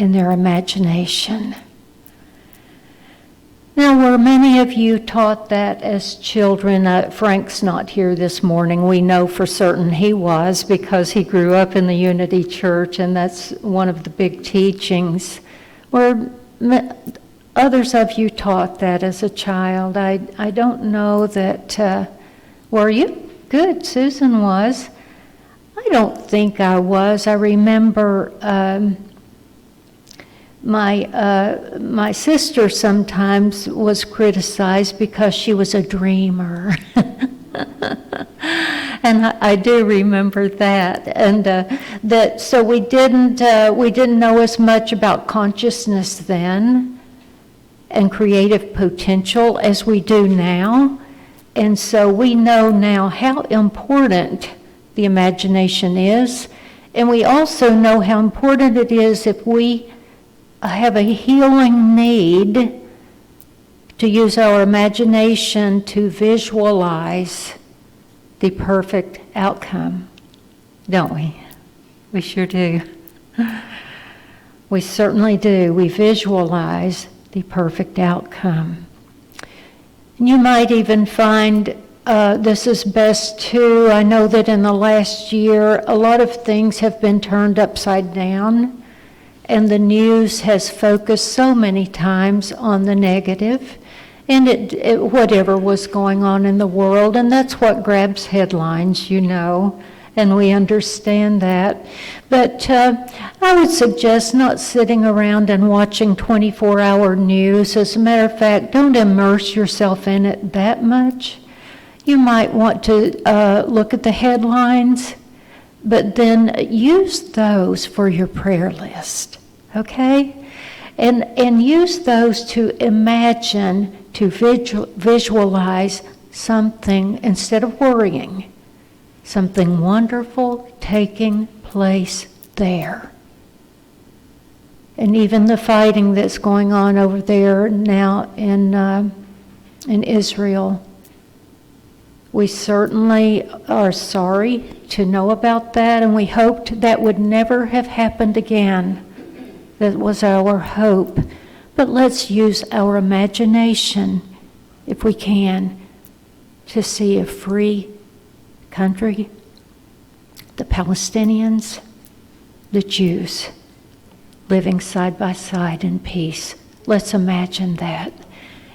in their imagination. Now, were many of you taught that as children? Frank's not here this morning. We know for certain he was, because he grew up in the Unity Church, and that's one of the big teachings. Were others of you taught that as a child? I don't know that. Were you? Good. Susan was. I don't think I was. I remember my sister sometimes was criticized because she was a dreamer. And I do remember that. And so we didn't know as much about consciousness then and creative potential as we do now. And so we know now how important the imagination is. And we also know how important it is if we have a healing need to use our imagination to visualize the perfect outcome, don't we? We sure do. We certainly do. We visualize the perfect outcome. And you might even find this is best too. I know that in the last year, a lot of things have been turned upside down. And the news has focused so many times on the negative and whatever was going on in the world. And that's what grabs headlines, and we understand that. But I would suggest not sitting around and watching 24-hour news. As a matter of fact, don't immerse yourself in it that much. You might want to look at the headlines, but then use those for your prayer list. Okay? And use those to imagine, to visualize something instead of worrying. Something wonderful taking place there. And even the fighting that's going on over there now in Israel, we certainly are sorry to know about that, and we hoped that would never have happened again. That was our hope. But let's use our imagination, if we can, to see a free country, the Palestinians, the Jews, living side by side in peace. Let's imagine that.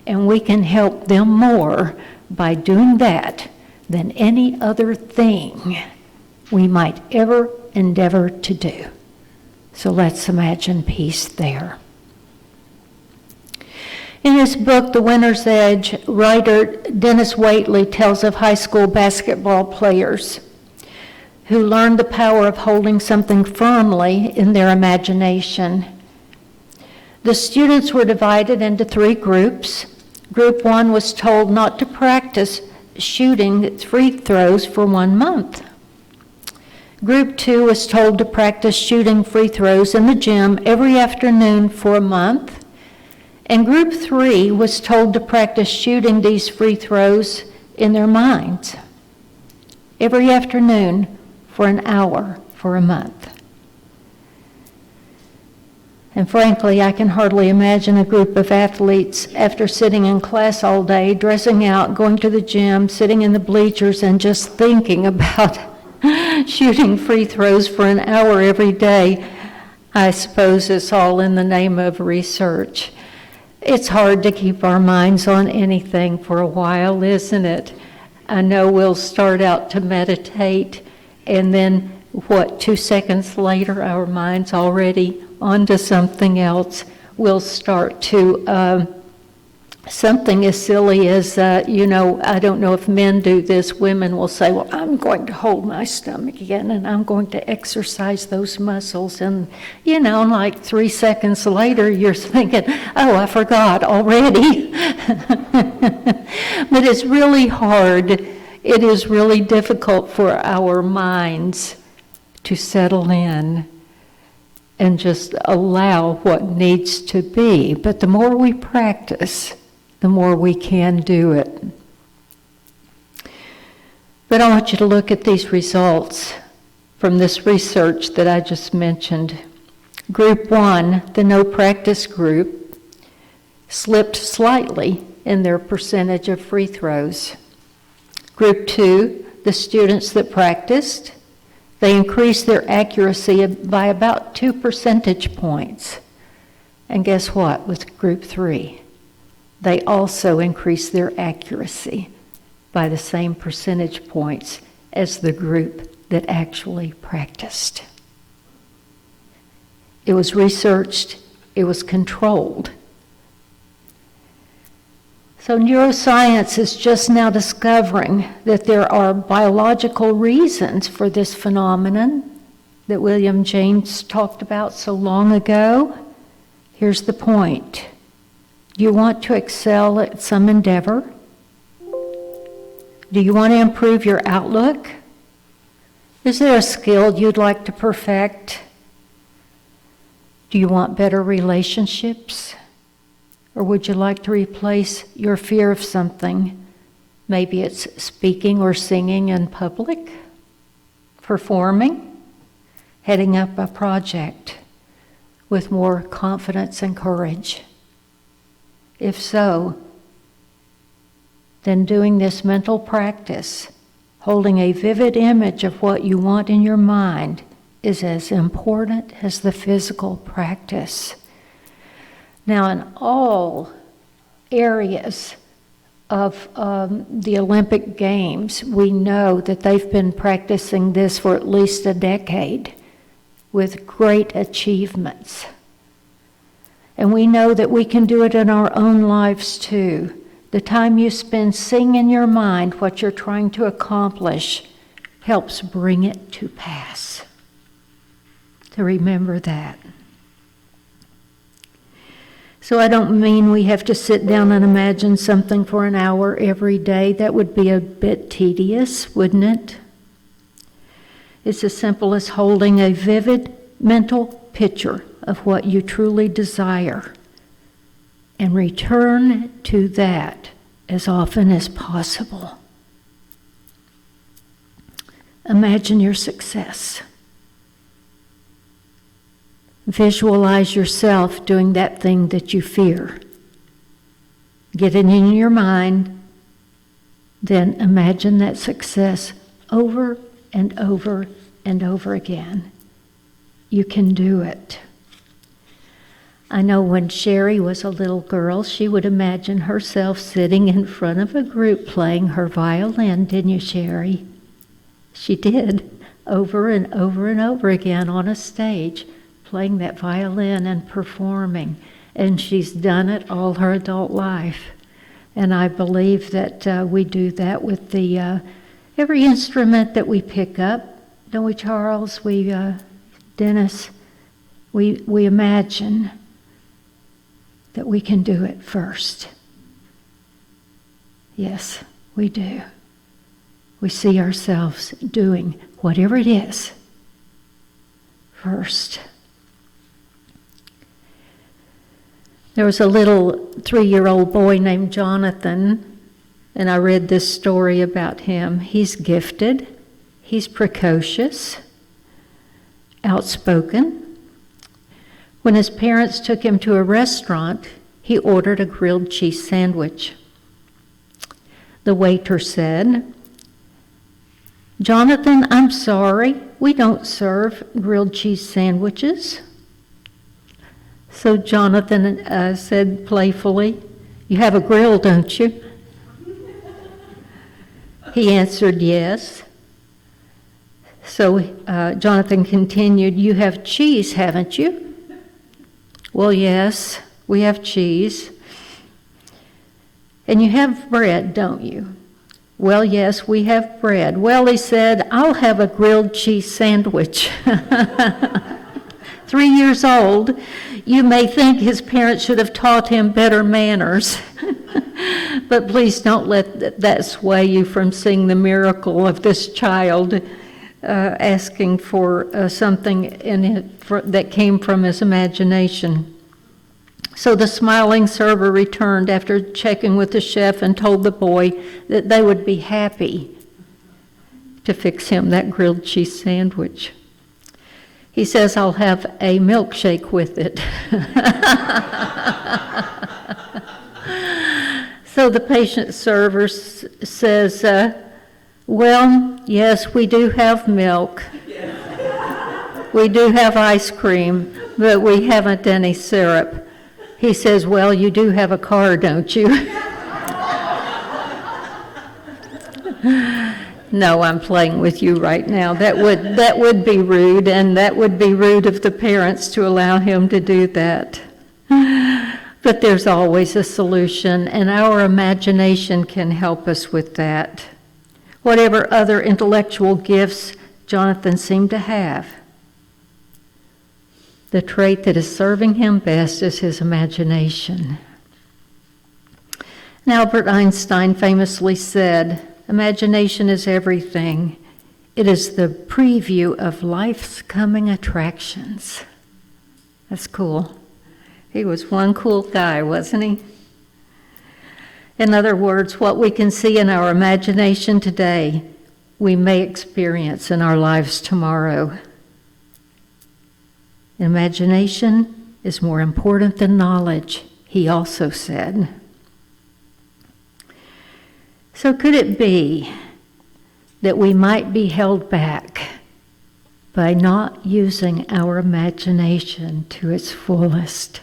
And we can help them more by doing that than any other thing we might ever endeavor to do. So let's imagine peace there. In his book, The Winner's Edge, writer Dennis Waitley tells of high school basketball players who learned the power of holding something firmly in their imagination. The students were divided into 3 groups. Group 1 was told not to practice shooting free throws for 1 month. Group 2 was told to practice shooting free throws in the gym every afternoon for a month. And Group 3 was told to practice shooting these free throws in their minds every afternoon for an hour for a month. And frankly, I can hardly imagine a group of athletes after sitting in class all day, dressing out, going to the gym, sitting in the bleachers, and just thinking about shooting free throws for an hour every day. I suppose it's all in the name of research. It's hard to keep our minds on anything for a while, isn't it? I know we'll start out to meditate, and then 2 seconds later, our mind's already onto something else. We'll start to something as silly as, I don't know if men do this, women will say, well, I'm going to hold my stomach again, and I'm going to exercise those muscles. And, like 3 seconds later, you're thinking, oh, I forgot already. But it's really hard. It is really difficult for our minds to settle in and just allow what needs to be. But the more we practice, the more we can do it. But I want you to look at these results from this research that I just mentioned. Group 1, the no practice group, slipped slightly in their percentage of free throws. Group 2, the students that practiced, they increased their accuracy by about 2 percentage points. And guess what? With Group 3, they also increased their accuracy by the same percentage points as the group that actually practiced. It was researched, it was controlled. So neuroscience is just now discovering that there are biological reasons for this phenomenon that William James talked about so long ago. Here's the point. You want to excel at some endeavor? Do you want to improve your outlook? Is there a skill you'd like to perfect? Do you want better relationships? Or would you like to replace your fear of something? Maybe it's speaking or singing in public, performing, heading up a project with more confidence and courage. If so, then doing this mental practice, holding a vivid image of what you want in your mind, is as important as the physical practice. Now, in all areas of the Olympic Games, we know that they've been practicing this for at least a decade with great achievements. And we know that we can do it in our own lives too. The time you spend seeing in your mind what you're trying to accomplish helps bring it to pass. To remember that. So I don't mean we have to sit down and imagine something for an hour every day. That would be a bit tedious, wouldn't it? It's as simple as holding a vivid mental picture of what you truly desire and return to that as often as possible. Imagine your success. Visualize yourself doing that thing that you fear. Get it in your mind, then imagine that success over and over and over again. You can do it. I know when Sherry was a little girl, she would imagine herself sitting in front of a group playing her violin, didn't you, Sherry? She did, over and over and over again on a stage, playing that violin and performing. And she's done it all her adult life. And I believe that we do that with the every instrument that we pick up. Don't we, Charles? Dennis, we imagine that we can do it first. Yes, we do. We see ourselves doing whatever it is first. There was a little 3-year-old boy named Jonathan, and I read this story about him. He's gifted, he's precocious, outspoken. When his parents took him to a restaurant, he ordered a grilled cheese sandwich. The waiter said, "Jonathan, I'm sorry, we don't serve grilled cheese sandwiches." So Jonathan said playfully, "You have a grill, don't you?" He answered, "Yes." So Jonathan continued, "You have cheese, haven't you?" "Well, yes, we have cheese." "And you have bread, don't you?" "Well, yes, we have bread." "Well," he said, "I'll have a grilled cheese sandwich." 3 years old, you may think his parents should have taught him better manners. But please don't let that sway you from seeing the miracle of this child asking for something in it that came from his imagination. So the smiling server returned after checking with the chef and told the boy that they would be happy to fix him that grilled cheese sandwich. He says, I'll have a milkshake with it. So the patient server says, well, yes, we do have milk. We do have ice cream, but we haven't any syrup. He says, well, you do have a car, don't you? No, I'm playing with you right now. That would be rude, and that would be rude of the parents to allow him to do that. But there's always a solution, and our imagination can help us with that. Whatever other intellectual gifts Jonathan seemed to have, the trait that is serving him best is his imagination. And Albert Einstein famously said, imagination is everything. It is the preview of life's coming attractions. That's cool. He was one cool guy, wasn't he? In other words, what we can see in our imagination today, we may experience in our lives tomorrow. Imagination is more important than knowledge, he also said. So could it be that we might be held back by not using our imagination to its fullest?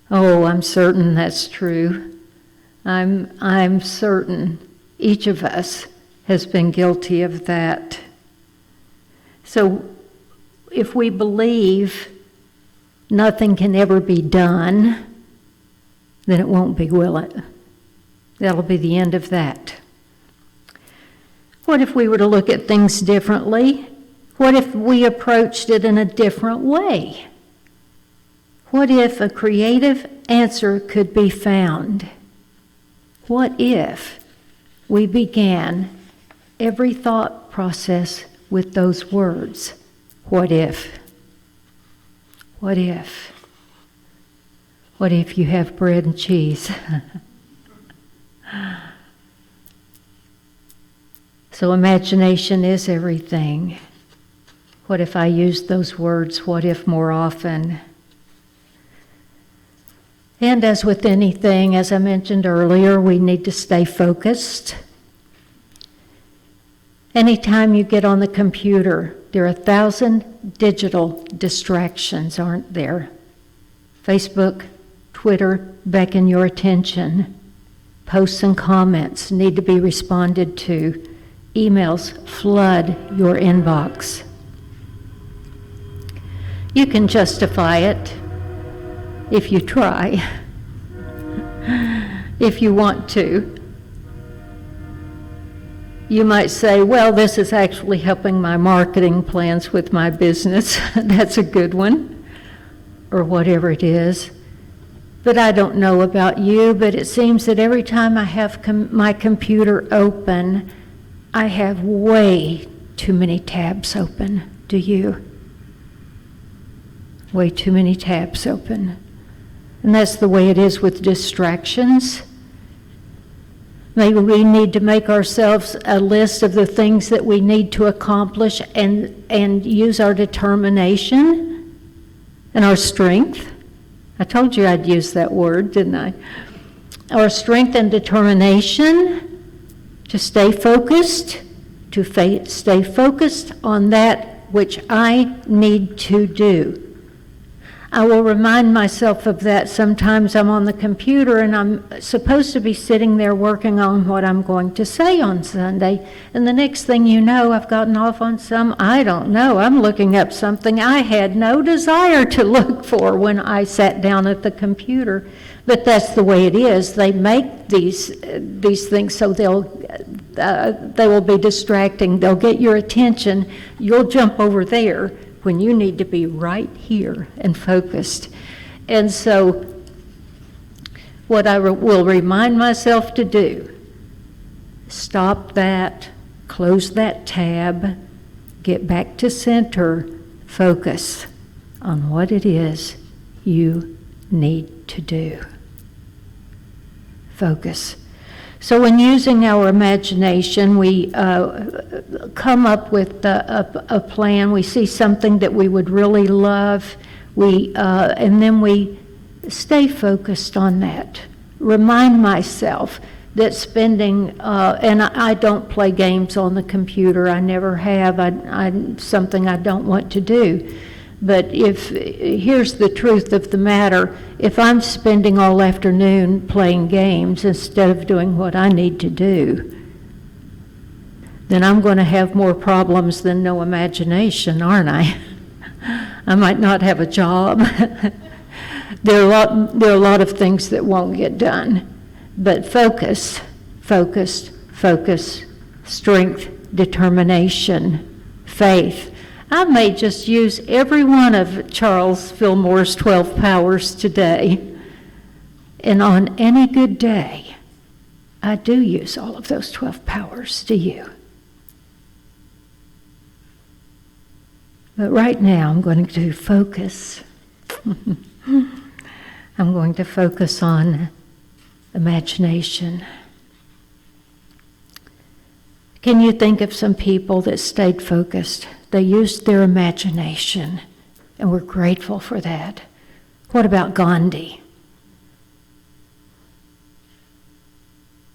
Oh, I'm certain that's true. I'm certain each of us has been guilty of that. So if we believe nothing can ever be done, then it won't be, will it? That'll be the end of that. What if we were to look at things differently? What if we approached it in a different way? What if a creative answer could be found? What if we began every thought process with those words? What if? What if? What if you have bread and cheese? So imagination is everything. What if I used those words, what if, more often? And as with anything, as I mentioned earlier, we need to stay focused. Anytime you get on the computer, there are 1,000 digital distractions, aren't there? Facebook, Twitter beckon your attention. Posts and comments need to be responded to. Emails flood your inbox. You can justify it if you try, if you want to. You might say, well, this is actually helping my marketing plans with my business. That's a good one, or whatever it is. But I don't know about you, but it seems that every time I have my computer open, I have way too many tabs open. Do you? Way too many tabs open. And that's the way it is with distractions. Maybe we need to make ourselves a list of the things that we need to accomplish and use our determination and our strength. I told you I'd use that word, didn't I? Our strength and determination to stay focused, stay focused on that which I need to do. I will remind myself of that. Sometimes I'm on the computer and I'm supposed to be sitting there working on what I'm going to say on Sunday. And the next thing you know, I've gotten off on I don't know, I'm looking up something I had no desire to look for when I sat down at the computer. But that's the way it is. They make these things so they will be distracting. They'll get your attention. You'll jump over there when you need to be right here and focused. And so what I will remind myself to do, stop that, close that tab, get back to center, focus on what it is you need to do. Focus. So in using our imagination, we come up with a plan. We see something that we would really love, and then we stay focused on that. Remind myself that spending, and I don't play games on the computer. I never have. Something I don't want to do. But here's the truth of the matter. If I'm spending all afternoon playing games instead of doing what I need to do, then I'm going to have more problems than no imagination, aren't I? I might not have a job. There are a lot of things that won't get done. But focus, strength, determination, faith. I may just use every one of Charles Fillmore's 12 powers today. And on any good day, I do use all of those 12 powers. Do you? But right now, I'm going to focus. I'm going to focus on imagination. Can you think of some people that stayed focused? They used their imagination, and we're grateful for that. What about Gandhi?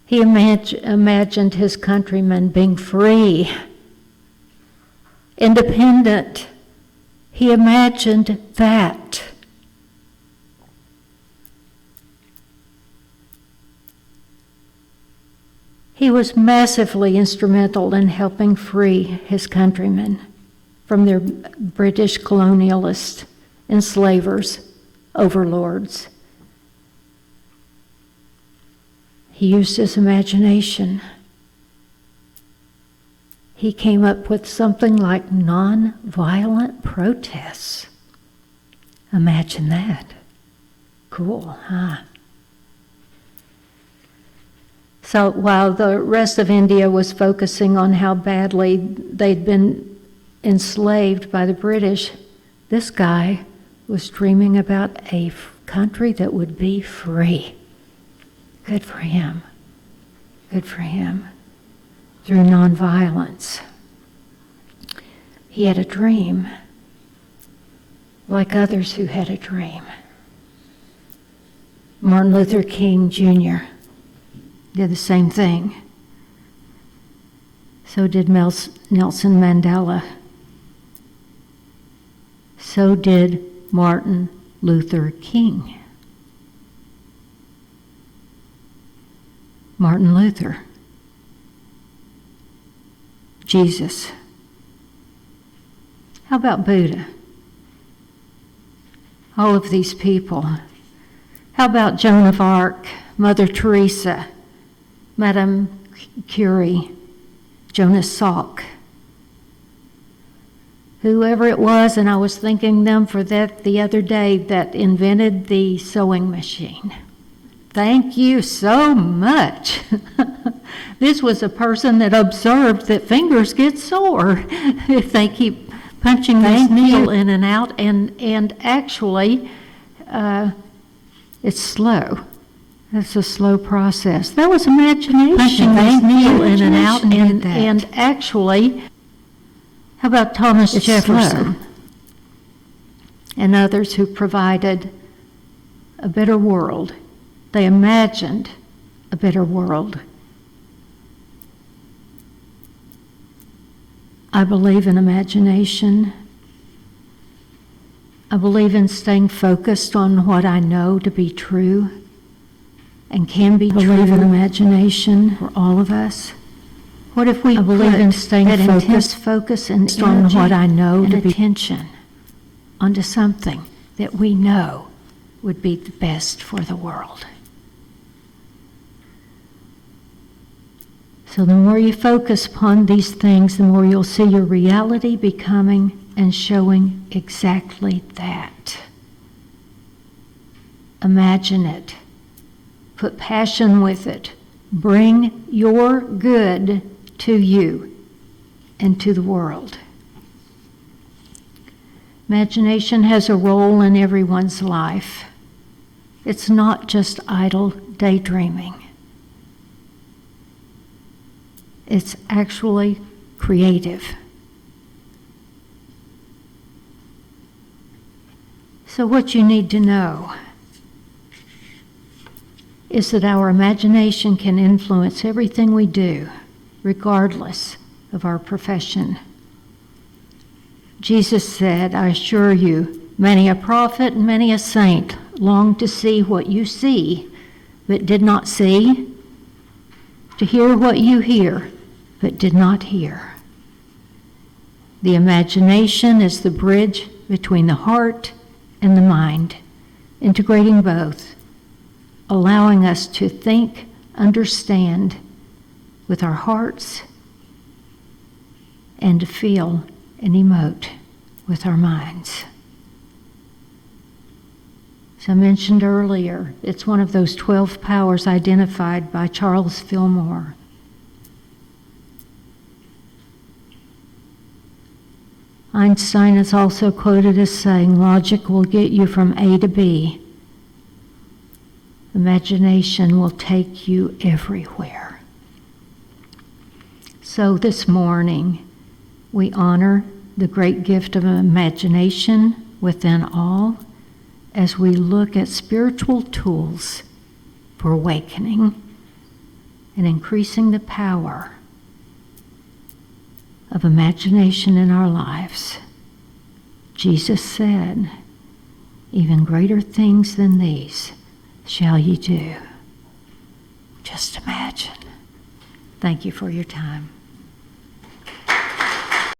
He imagined his countrymen being free, independent. He imagined that. He was massively instrumental in helping free his countrymen from their British colonialist enslavers, overlords. He used his imagination. He came up with something like non-violent protests. Imagine that. Cool, huh? So while the rest of India was focusing on how badly they'd been enslaved by the British, this guy was dreaming about a country that would be free. Good for him. Good for him. Through nonviolence. He had a dream, like others who had a dream. Martin Luther King Jr. did the same thing. So did Nelson Mandela. So did Martin Luther King. Martin Luther. Jesus. How about Buddha? All of these people. How about Joan of Arc, Mother Teresa, Madame Curie, Jonas Salk? Whoever it was, and I was thanking them for that the other day, that invented the sewing machine. Thank you so much. This was a person that observed that fingers get sore if they keep punching this needle in and out, and actually it's slow. It's a slow process. That was imagination. Punching this needle in and out, and actually, how about Thomas Jefferson and others who provided a better world? They imagined a better world. I believe in imagination. I believe in staying focused on what I know to be true and can be true. I believe in imagination for all of us. What if we believe in staying focused and on what I know to be attention onto something that we know would be the best for the world? So the more you focus upon these things, the more you'll see your reality becoming and showing exactly that. Imagine it. Put passion with it. Bring your good to you and to the world. Imagination has a role in everyone's life. It's not just idle daydreaming. It's actually creative. So what you need to know is that our imagination can influence everything we do, regardless of our profession. Jesus said, I assure you, many a prophet and many a saint longed to see what you see, but did not see, to hear what you hear, but did not hear. The imagination is the bridge between the heart and the mind, integrating both, allowing us to think, understand with our hearts, and to feel and emote with our minds. As I mentioned earlier, it's one of those 12 powers identified by Charles Fillmore. Einstein is also quoted as saying, logic will get you from A to B. Imagination will take you everywhere. So this morning, we honor the great gift of imagination within all as we look at spiritual tools for awakening and increasing the power of imagination in our lives. Jesus said, even greater things than these shall ye do. Just imagine. Thank you for your time.